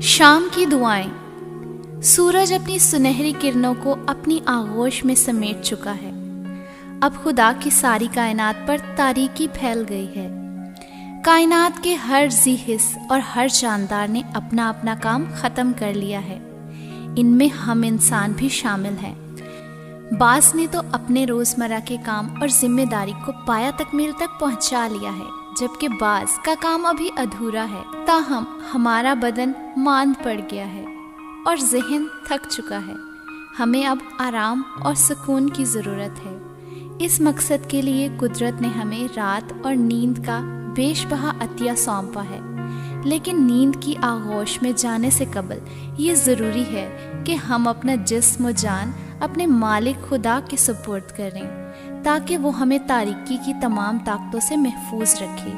شام کی دعائیں۔ سورج اپنی سنہری کرنوں کو اپنی آغوش میں سمیٹ چکا ہے۔ اب خدا کی ساری کائنات پر تاریکی پھیل گئی ہے۔ کائنات کے ہر ذی حس اور ہر جاندار نے اپنا اپنا کام ختم کر لیا ہے۔ ان میں ہم انسان بھی شامل ہیں۔ بعض نے تو اپنے روزمرہ کے کام اور ذمہ داری کو پایہ تکمیل تک پہنچا لیا ہے، جبکہ بعض کا کام ابھی ادھورا ہے۔ تاہم ہمارا بدن ماند پڑ گیا ہے اور ذہن تھک چکا ہے۔ ہمیں اب آرام اور سکون کی ضرورت ہے۔ اس مقصد کے لیے قدرت نے ہمیں رات اور نیند کا بیش بہا عطیہ سونپا ہے، لیکن نیند کی آغوش میں جانے سے قبل یہ ضروری ہے کہ ہم اپنا جسم و جان اپنے مالک خدا کے سپرد کریں، تاکہ وہ ہمیں تاریکی کی تمام طاقتوں سے محفوظ رکھے،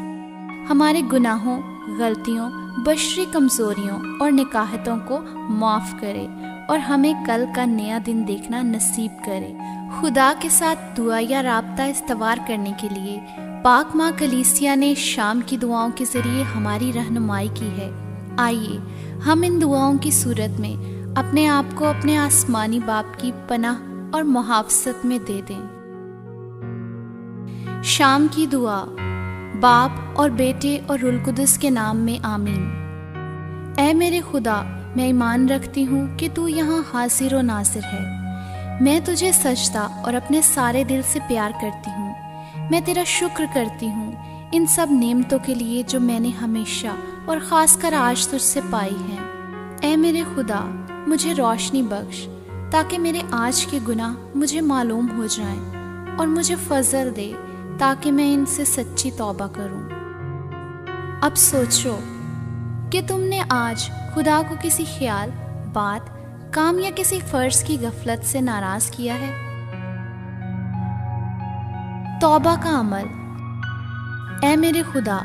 ہمارے گناہوں، غلطیوں، بشری کمزوریوں اور نکاہتوں کو معاف کرے اور ہمیں کل کا نیا دن دیکھنا نصیب کرے۔ خدا کے ساتھ دعا یا رابطہ استوار کرنے کے لیے پاک ماں کلیسیا نے شام کی دعاؤں کے ذریعے ہماری رہنمائی کی ہے۔ آئیے ہم ان دعاؤں کی صورت میں اپنے آپ کو اپنے آسمانی باپ کی پناہ اور محافظت میں دے دیں۔ شام کی دعا۔ باپ اور بیٹے اور روح القدس کے نام میں آمین۔ اے میرے خدا، میں ایمان رکھتی ہوں کہ تو یہاں حاضر و ناظر ہے۔ میں تجھے سجدہ اور اپنے سارے دل سے پیار کرتی ہوں۔ میں تیرا شکر کرتی ہوں ان سب نعمتوں کے لیے جو میں نے ہمیشہ اور خاص کر آج تجھ سے پائی ہیں۔ اے میرے خدا، مجھے روشنی بخش تاکہ میرے آج کے گناہ مجھے معلوم ہو جائیں، اور مجھے فضل دے تاکہ میں ان سے سچی توبہ کروں۔ اب سوچو کہ تم نے آج خدا کو کسی خیال، بات، کام یا کسی فرض کی غفلت سے ناراض کیا ہے۔ توبہ کا عمل۔ اے میرے خدا،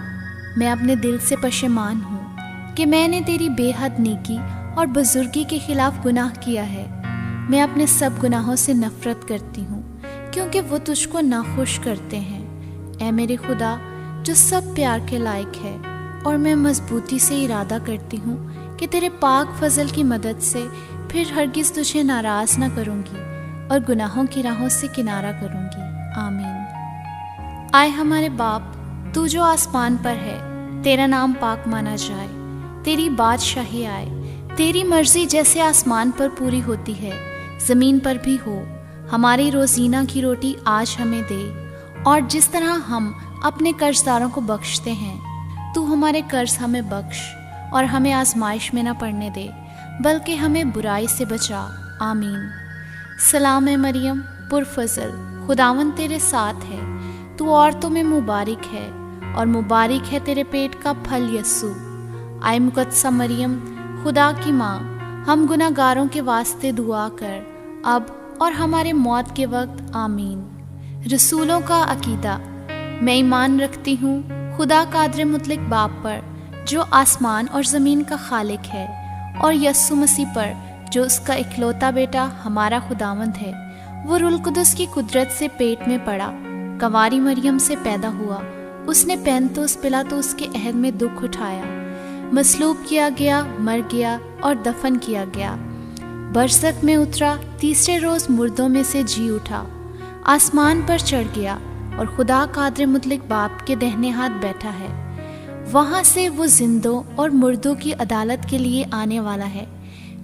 میں اپنے دل سے پشیمان ہوں کہ میں نے تیری بے حد نیکی اور بزرگی کے خلاف گناہ کیا ہے۔ میں اپنے سب گناہوں سے نفرت کرتی ہوں کیونکہ وہ تجھ کو ناخوش کرتے ہیں۔ اے میرے خدا جو سب پیار کے لائق ہے، اور میں مضبوطی سے ارادہ کرتی ہوں کہ تیرے پاک فضل کی مدد سے پھر ہرگز تجھے ناراض نہ کروں گی اور گناہوں کی راہوں سے کنارہ کروں گی۔ آمین۔ آئے ہمارے باپ، تو جو آسمان پر ہے، تیرا نام پاک مانا جائے، تیری بادشاہی آئے، تیری مرضی جیسے آسمان پر پوری ہوتی ہے زمین پر بھی ہو۔ ہماری روزینہ کی روٹی آج ہمیں دے، اور جس طرح ہم اپنے قرض داروں کو بخشتے ہیں، تو ہمارے قرض ہمیں بخش اور ہمیں آزمائش میں نہ پڑنے دے، بلکہ ہمیں برائی سے بچا۔ آمین۔ سلام اے مریم، پرفضل، خداوند تیرے ساتھ ہے، تو عورتوں میں مبارک ہے، اور مبارک ہے تیرے پیٹ کا پھل یسوع۔ اے مقدسہ مریم، خدا کی ماں، ہم گناہ گاروں کے واسطے دعا کر، اب اور ہمارے موت کے وقت۔ آمین۔ رسولوں کا عقیدہ۔ میں ایمان رکھتی ہوں خدا قادر مطلق باپ پر، جو آسمان اور زمین کا خالق ہے، اور یسوع مسیح پر، جو اس کا اکلوتا بیٹا ہمارا خداوند ہے۔ وہ روح القدس کی قدرت سے پیٹ میں پڑا، کنواری مریم سے پیدا ہوا، اس نے پینتوس پلاطس کے عہد میں دکھ اٹھایا، مصلوب کیا گیا، مر گیا اور دفن کیا گیا، برزخ میں اترا، تیسرے روز مردوں میں سے جی اٹھا، آسمان پر چڑھ گیا، اور خدا قادر مطلق باپ کے دہنے ہاتھ بیٹھا ہے۔ وہاں سے وہ زندوں اور مردوں کی عدالت کے لیے آنے والا ہے۔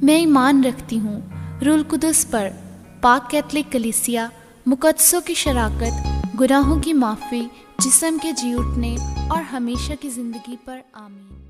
میں ایمان رکھتی ہوں روح القدس پر، پاک کیتھولک کلیسیا، مقدسوں کی شراکت، گناہوں کی معافی، جسم کے جی اٹھنے اور ہمیشہ کی زندگی پر۔ آمین۔